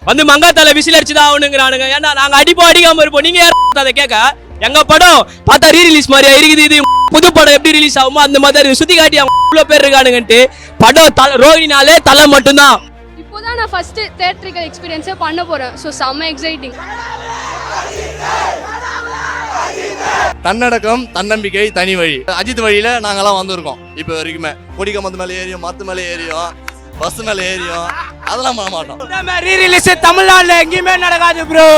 வந்து மங்காத்தால விசில் அடிச்சுதான் ஆகணுங்கிறானுங்க. ஏன்னா நாங்க அடிப்போம் அடிக்காம இருப்போம். நீங்க யாரும் அதை கேட்க எங்க படம் பார்த்தா ரீரிலீஸ் மாதிரியா இருக்குது. இது புது படம் எப்படி ரிலீஸ் ஆகுமோ அந்த மாதிரி சுத்தி காட்டி அவங்க இவ்வளவு பேர் இருக்கானுங்கன்ட்டு படம் ரோஹினாலே தலை மட்டும்தான். இப்போதான் நான் ஃபர்ஸ்ட் தியேட்டரிக்கல் எக்ஸ்பீரியன்ஸே பண்ண போறேன். ஸோ செம்ம எக்ஸைட்டிங். தன்னடக்கம் தன்னம்பிக்கை தனி வழி அஜித் வழியில நாங்கெல்லாம் வந்திருக்கோம். இப்போ வரைக்குமே கொடிக்கம்பத்து மேலே ஏறியும், மரத்து மேலே ஏறியும், பஸ் மேலே ஏறியும், அதெல்லாம் பண்ண மாட்டோம். இந்த மாதிரி ரீரிலீஸ் தமிழ்நாட்டுல எங்கேயுமே நடக்காது ப்ரோ.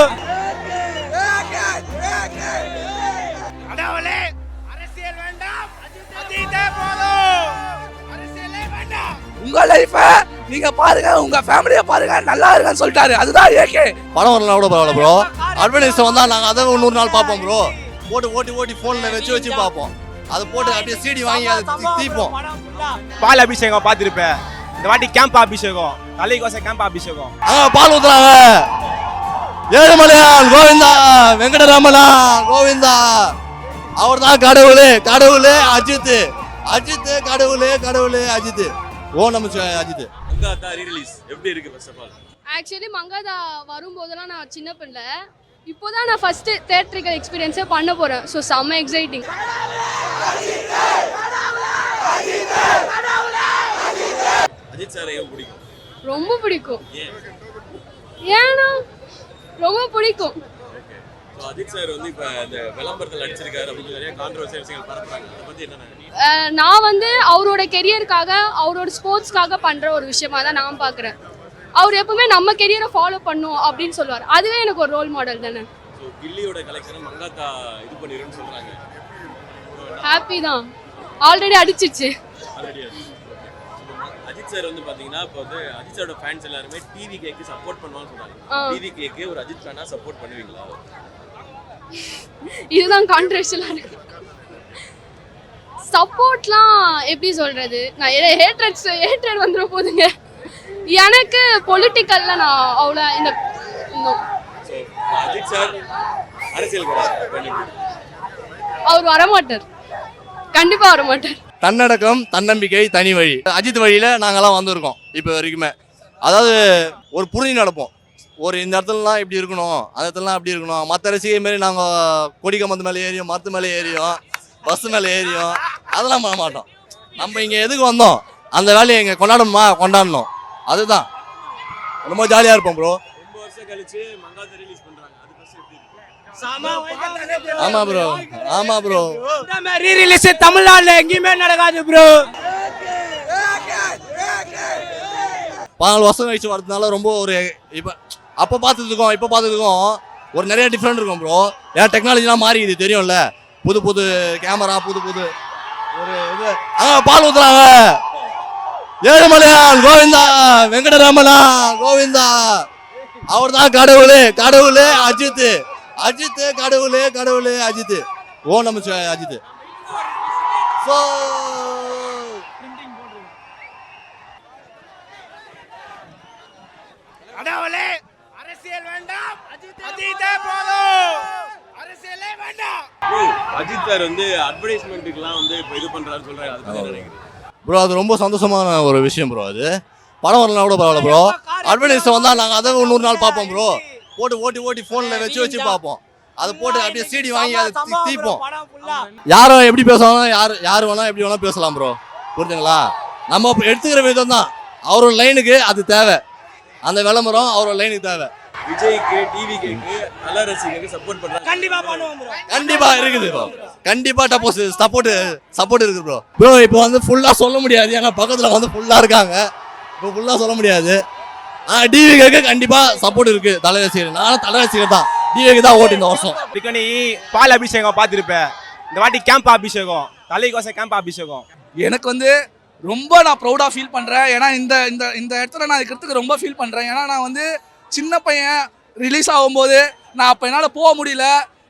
உங்க லைஃப நீங்க பாருங்க, உங்க ஃபேமிலியை பாருங்க, நல்லா இருக்குன்னு சொல்லிட்டாரு. அதுதான் ஏகே. படம் வரலாம் கூட பரவாயில்ல ப்ரோ. அட்வர்டைஸ் வந்தா நாங்க அதை 100 நாள் பார்ப்போம் ப்ரோ. ஓட்டி போன்ல வச்சு பார்ப்போம். அதை போட்டு அப்படியே சிடி வாங்கி அதை தீப்போம். பால் அபிஷேகம் பார்த்திருப்பேன். இந்த வாட்டி கேம்ப் அபிஷேகம், தலைக்கோசை கேம்ப் அபிஷேகம். பால் ஊத்துறாங்க. ஏழுமலையான் கோவிந்தா, வெங்கடராமனா கோவிந்தா. அவர் தான் கடவுளே அஜித் கடவுளே அஜித். ஓ நம்ம அஜித். மங்காத்தா ரீரிலீஸ் எப்படி இருக்கு? First of all actually Mankatha வரும்போதெல்லாம் நான் சின்ன பிள்ளை. இப்போதான் நான் ஃபர்ஸ்ட் தியேட்டரிக்கல் எக்ஸ்பீரியன்ஸே பண்ண போறேன். ஸோ செம்ம எக்ஸைட்டிங். அஜித் சார் ஏன் பிடிக்கும்? ரொம்ப பிடிக்கும். ஏன்னா ரொம்ப பிடிக்கும். அஜித் சார் வந்து இப்ப இந்த விளம்பரத்தில் நடிச்சிருக்காரு அப்படின்னு நிறைய கான்ட்ரோவர்சியல் விஷயங்கள் பரப்புறாங்க. அதை பத்தி என்ன? நான் வந்து அவரோட கெரியருக்காக, அவரோட ஸ்போர்ட்ஸ்க்காக பண்ற ஒரு விஷயமா தான் நான் பார்க்குறேன். அவர் எப்பவுமே நம்ம கெரியரை ஃபாலோ பண்ணும் அப்படின்னு சொல்லுவார். அதுவே எனக்கு ஒரு ரோல் மாடல் தானே. கில்லியோட கலெக்ஷனை மங்காத்தா இது பண்ணிருன்னு சொல்றாங்க. ஹாப்பி தான், ஆல்ரெடி அடிச்சிச்சு. அஜித் சார் வந்து பாத்தீங்கன்னா இப்போ வந்து அஜித் சாரோட ஃபேன்ஸ் எல்லாருமே டிவி கேக்கு சப்போர்ட் பண்ணுவான்னு சொல்றாங்க. டிவி கேக்கு ஒரு அஜித் ஃபேனா சப்போர்ட் பண்ணுவீங்களா? இதுதான் கான்ட்ரோவர்ஷியலா இருக்கு. சப்போர்ட்லாம் எப்படி சொல்றது, நான் ஹேட்ரட் வந்துட போதுங்க. எனக்கு பொலிட்டிக்கல்ல நான் அவ்வளோ இந்த அஜித் சார் அரசியல் அவர் வரமாட்டார், கண்டிப்பா வரமாட்டார். தன்னடக்கம் தன்னம்பிக்கை தனி வழி அஜித் வழியில நாங்கெல்லாம் வந்திருக்கோம். இப்போ வரைக்குமே அதாவது ஒரு புரிஞ்சு நடப்போம். ஒரு இந்த இடத்துலலாம் இப்படி இருக்கணும், அந்த இடத்துலலாம் அப்படி இருக்கணும். மற்ற ரசிகை மாரி நாங்கள் கொடிக்கம்பத்து மேலே ஏறியும், மரத்து மேலே ஏறியும், பஸ் மேலே ஏறியும், அதெல்லாம் பண்ண மாட்டோம். நம்ம இங்கே எதுக்கு வந்தோம், அந்த வேலையை இங்கே கொண்டாடணும். அதுதான் ரொம்ப ஜாலியாக இருப்போம் ப்ரோ. ரொம்ப வருஷம் கழிச்சு மங்காத்தா ரிலீஸ் பண்றாங்க. அது ஃபர்ஸ்ட் எப்படி இருக்கு? ஆமா ப்ரோ இந்த மாதிரி ரீரிலீஸ் தமிழ்நாட்டுல எங்கேயுமே நடக்காது ப்ரோ. 14 வருஷம் கழிச்சு வரதுனால ரொம்ப ஒரு இப்போ அப்போ பார்த்ததுக்கும் ஒரு நிறைய டிஃப்ரெண்ட் இருக்கும் ப்ரோ. ஏன்னா டெக்னாலஜிலாம் மாறிக்குது தெரியும்ல. புது கேமரா, புது ஒரு இது. பால் ஊத்துறாங்க. ஏழுமலையான் கோவிந்தா, வெங்கடராமனா கோவிந்தா. அவர் தான் கடவுளே அஜித் கடவுளே அஜித். ஓ நம்ம அஜித். அஜித் சார் வந்து அட்வர்டைஸ்மெண்ட்டுக்குலாம் வந்து இப்போ இது பண்றாருன்னு சொல்றாங்க. அது பத்தி என்ன நினைக்கிறீங்க ப்ரோ? அது ரொம்ப சந்தோஷமான ஒரு விஷயம் ப்ரோ. அது படம் வரலாம் கூட பரவாயில்ல ப்ரோ. அட்வர்டைஸ் வந்தா நாங்கள் அதை 100 நாள் பார்ப்போம் ப்ரோ. ஓட்டி போன்ல வச்சு பார்ப்போம். அதை போட்டு அப்படியே சிடி வாங்கி அதை தீப்போம். யாரும் எப்படி பேசுவாங்க, யார் வேணா எப்படி வேணா பேசலாம் ப்ரோ. புரிஞ்சுங்களா? நம்ம எடுத்துக்கிற விதம் தான். அவரோட லைனுக்கு அது தேவை. அந்த விளம்பரம் அவரோட லைனுக்கு தேவை. விஜய்க்கு டிவி கேக்கு நல்ல ரசிகருக்கு சப்போர்ட் பண்றாங்க. கண்டிப்பா பண்ணுவோம் ப்ரோ. கண்டிப்பா இருக்குது ப்ரோ. கண்டிப்பா சப்போர்ட் இருக்கு ப்ரோ. இப்போ வந்து ஃபுல்லா சொல்ல முடியாது, ஏன்னா பக்கத்துல வந்து ஃபுல்லா இருக்காங்க. இப்போ ஃபுல்லா சொல்ல முடியாது. டிவி கேக்கு கண்டிப்பா சப்போர்ட் இருக்கு. தலை ரசிகர், நானும் தலை ரசிகர் தான். டிவிக்கு தான் ஓட்டு இந்த வருஷம். இதுக்கு பால் அபிஷேகம் பார்த்திருப்பேன். இந்த வாட்டி கேம்ப் அபிஷேகம், தலைக்கோசை கேம்ப் அபிஷேகம். எனக்கு வந்து ரொம்ப நான் ப்ரௌடாக ஃபீல் பண்ணுறேன். ஏன்னா இந்த இந்த இந்த இடத்துல நான் இருக்கிறதுக்கு ரொம்ப ஃபீல் பண்ணுறேன். ஏன்னா நான் வந்து சின்ன பையன் ரிலீஸ் ஆகும்போது நான் அப்போ என்னால் போக முடியல.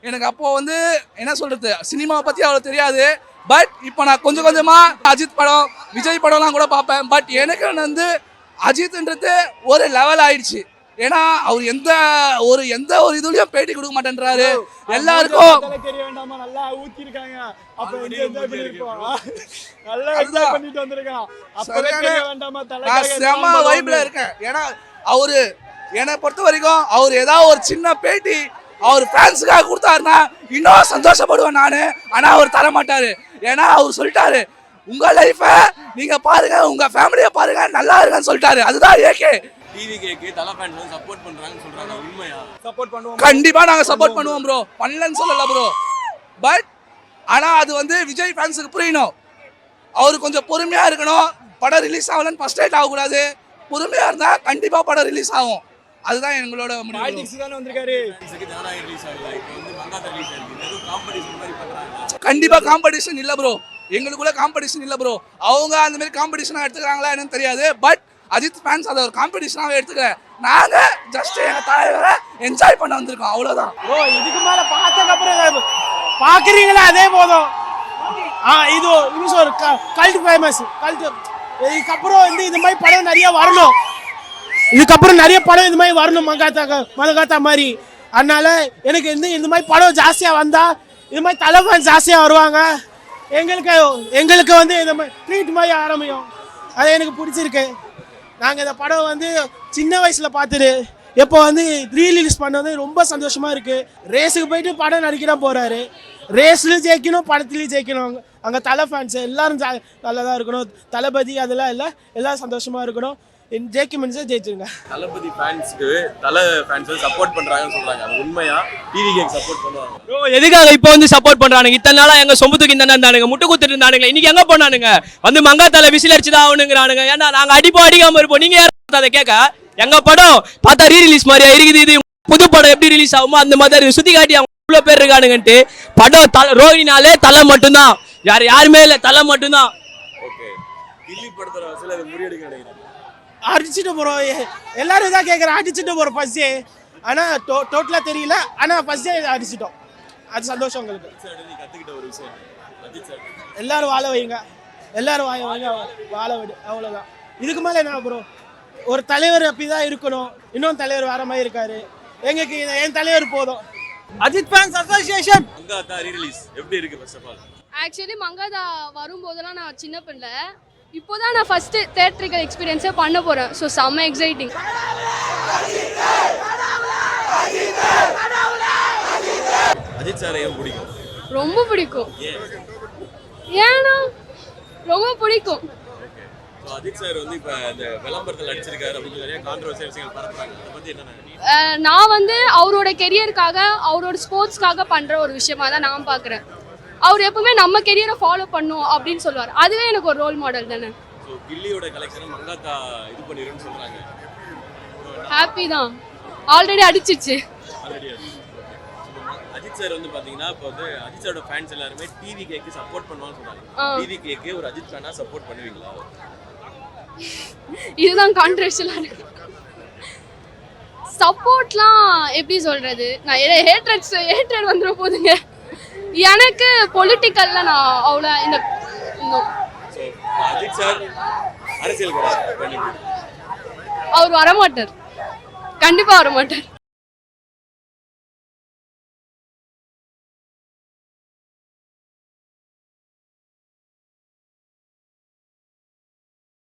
எனக்கு அப்போது வந்து என்ன சொல்கிறது, சினிமாவை பற்றி அவ்வளோ தெரியாது. பட் இப்போ நான் கொஞ்சமாக அஜித் படம், விஜய் படம்லாம் கூட பார்ப்பேன். பட் எனக்கு வந்து அஜித்ன்றது ஒரு லெவல் ஆயிடுச்சு. ஏன்னா அவர் எந்த ஒரு இதுலயும் பேட்டி கொடுக்க மாட்டேன்றாரு. எல்லாருக்கும் தெரிய வேண்டாமா, நல்லா ஊத்தி இருக்காங்க. அப்ப வந்து என்ஜாய் பண்ணிருக்கோம், நல்லா என்ஜாய் பண்ணிட்டு வந்திருக்கான். அப்பவே தெரிய வேண்டாமா, நான் செம வைப்ல இருக்கேன். ஏன்னா அவரு என்னை பொறுத்த வரைக்கும் அவர் ஏதாவது ஒரு சின்ன பேட்டி அவர் ஃபேன்ஸுக்காக கொடுத்தாருன்னா இன்னும் சந்தோஷப்படுவேன் நான். ஆனால் அவர் தர மாட்டார். ஏன்னா அவர் சொல்லிட்டாரு, உங்கள் லைஃப்பை நீங்கள் பாருங்க, உங்கள் ஃபேமிலியை பாருங்க, நல்லா இருங்கன்னு சொல்லிட்டாரு. அதுதான் ஏகே. டிவி கேக்கு தல ஃபேன்ஸ் வந்து சப்போர்ட் பண்றாங்கன்னு சொல்றாங்க, உண்மையா? சப்போர்ட் பண்ணுவோம். கண்டிப்பா நாங்க சப்போர்ட் பண்ணுவோம் ப்ரோ, பண்ணலன்னு சொல்லல ப்ரோ. பட் ஆனா அது வந்து விஜய் ஃபேன்ஸுக்கு புரியணும். அவரு கொஞ்சம் பொறுமையா இருக்கணும். படம் ரிலீஸ் ஆகலன்னு ஃபர்ஸ்ட் டைட் ஆகக்கூடாது. பொறுமையா இருந்தா கண்டிப்பா படம் ரிலீஸ் ஆகும். அதுதான் எங்களோட முடிவு. பாலிடிக்ஸ் தானே வந்திருக்காரு. ஜனநாயகம் ரிலீஸ் ஆகல, இப்போ வந்து மங்காத்தா ரிலீஸ் ஆயிருக்கு. ஏதோ காம்படிஷன் மாதிரி பண்றாங்க. கண்டிப்பா காம்படிஷன் இல்ல ப்ரோ, எங்களுக்குள்ள காம்படிஷன் இல்ல ப்ரோ. அவங்க அந்த மாதிரி காம்படிஷனா எடுத்துக்கிறாங்களா என்னன்னு தெரியாது. பட் அஜித் ஃபேன்ஸ் அதை ஒரு காம்படிஷனாவே எடுத்துக்கல. நாங்க ஜஸ்ட் எங்க தலைவரை என்ஜாய் பண்ண வந்திருக்கோம், அவ்வளவுதான். ப்ரோ இதுக்கு மேல பார்த்ததுக்கப்புறம் பாக்குறீங்களா அதே போதும். இது இன்னும் ஒரு கல்ட் ஃபேமஸ் கல்ட். இதுக்கப்புறம் வந்து இந்த மாதிரி படம் நிறைய வரணும். இதுக்கப்புறம் நிறைய படம் இந்த மாதிரி வரணும் மங்காத்தா மாதிரி. அதனால எனக்கு இந்த மாதிரி படம் ஜாஸ்தியா வந்தா இது மாதிரி தலை ஃபேன்ஸ் ஜாஸ்தியா வருவாங்க. எங்களுக்கு வந்து இந்த மாதிரி ட்ரீட் மாதிரி ஆரம்பிக்கும். அது எனக்கு பிடிச்சிருக்கு. நாங்கள் இந்த படம் வந்து சின்ன வயசில் பார்த்துட்டு இப்போ வந்து ரீரிலீஸ் பண்ணது ரொம்ப சந்தோஷமாக இருக்குது. ரேஸுக்கு போயிட்டு படம் நடிக்க தான் போகிறாரு. ரேஸ்லையும் ஜெயிக்கணும், படத்துலையும் ஜெயிக்கணும். அங்கே தலை ஃபேன்ஸ் எல்லோரும் நல்லா தான் இருக்கணும். தளபதி அதெல்லாம் இல்லை, எல்லோரும் சந்தோஷமாக இருக்கணும். ஜெயிக்குமென்ஸை ஜெயிச்சிருங்க. தளபதி ஃபேன்ஸ்க்கு தலை ஃபேன்ஸ் சப்போர்ட் பண்றாங்கன்னு சொல்றாங்க, அது உண்மையா? டிவி கேக்கு சப்போர்ட் பண்ணுவாங்க ப்ரோ. எதுக்காக இப்போ வந்து சப்போர்ட் பண்றானுங்க? இத்தனை நாளா எங்க சொம்புத்துக்கு இந்த இருந்தானுங்க, முட்டை குத்துட்டு இருந்தானுங்க. இன்னைக்கு எங்க போனானுங்க? வந்து மங்காத்தால விசில் அடிச்சுதான் ஆகணுங்கிறானுங்க. ஏன்னா நாங்க அடிக்காம இருப்போம். நீங்க யாரும் அதை கேட்க? எங்க படம் பார்த்தா ரீரிலீஸ் மாதிரியா இருக்குது. இது புது படம் எப்படி ரிலீஸ் ஆகுமோ அந்த மாதிரி சுத்தி காட்டி அவங்க இவ்வளோ பேர் இருக்கானுங்கன்ட்டு. படம் ரோஹினாலே தலை மட்டும்தான், யாருமே இல்லை, தலை மட்டும்தான். ஓகே, கில்லி படத்தோட வசூல் அது முறியடிக்க நினைக்கிறேன். அடிச்சுட்டு போகிறோம், எல்லாரும் இதான் கேட்குறேன். அடிச்சுட்டு போகிறோம் ஃபர்ஸ்ட் டே. ஆனால் டோட்டலாக தெரியல. ஆனால் ஃபர்ஸ்ட் டே அடிச்சிட்டோம். அது சந்தோஷம் உங்களுக்கு. நீ கற்றுக்கிட்ட ஒரு விஷயம் அஜித் சார், எல்லாரும் வாழ வைங்க, எல்லாரும் வாழ விடு, அவ்வளோதான். இதுக்கு மேலே என்ன ப்ரோ? ஒரு தலைவர் அப்படிதான் இருக்கணும். இன்னொன்று தலைவர் வர மாதிரி இருக்காரு. எங்களுக்கு என் தலைவர் போதும். Ajith fans association Mankatha rerelease எப்படி இருக்கு? First of all actually Mankatha வரும்போதெல்லாம் நான் சின்ன பிள்ளை. இப்போதான் நான் ஃபர்ஸ்ட் தியேட்டரிக்கல் எக்ஸ்பீரியன்ஸே பண்ண போறேன். ஸோ செம்ம எக்ஸைட்டிங். அஜித் சார் ஏன் பிடிக்கும்? ரொம்ப பிடிக்கும். ஏன்னா ரொம்ப பிடிக்கும். அஜித் சார் வந்து இப்போ இந்த விளம்பரத்தில் நடிச்சிருக்காரு அப்படின்னு நிறைய கான்ட்ரவர்சியல் விஷயங்கள் பரப்புறாங்க. அதை பற்றி என்ன நினைக்கிறீங்க? நான் வந்து அவரோட கெரியருக்காக, அவரோட ஸ்போர்ட்ஸ்க்காக பண்ற ஒரு விஷயமா தான் நான் பார்க்குறேன். அவர் எப்பவுமே நம்ம கெரியரை ஃபாலோ பண்ணும் அப்படின்னு சொல்லுவார். அதுவே எனக்கு ஒரு ரோல் மாடல் தானே. ஸோ கில்லியோட கலெக்ஷனை மங்காத்தா இது பண்ணிருன்னு சொல்றாங்க. ஹாப்பி தான், ஆல்ரெடி அடிச்சிச்சு. ஆல்ரெடி அஜித் சார் வந்து பாத்தீங்கன்னா இப்போ வந்து அஜித் சாரோட ஃபேன்ஸ் எல்லாருமே டிவி கேக்கு சப்போர்ட் பண்ணுவான்னு சொல்றாங்க. டிவி கேக்கு ஒரு அஜித் ஃபேனா சப்போர்ட் பண்ணுவீங்களா? இதுதான் கான்ட்ரவர்ஷியலா இருக்கு. சப்போர்ட்லாம் எப்படி சொல்றது? நான் ஹேட்ரட் வந்துட போதுங்க. எனக்கு பொலிட்டிக்கல்ல நான் அவ்வளோ இந்த அஜித் சார் அரசியல் அவர் வரமாட்டார், கண்டிப்பா வரமாட்டார்.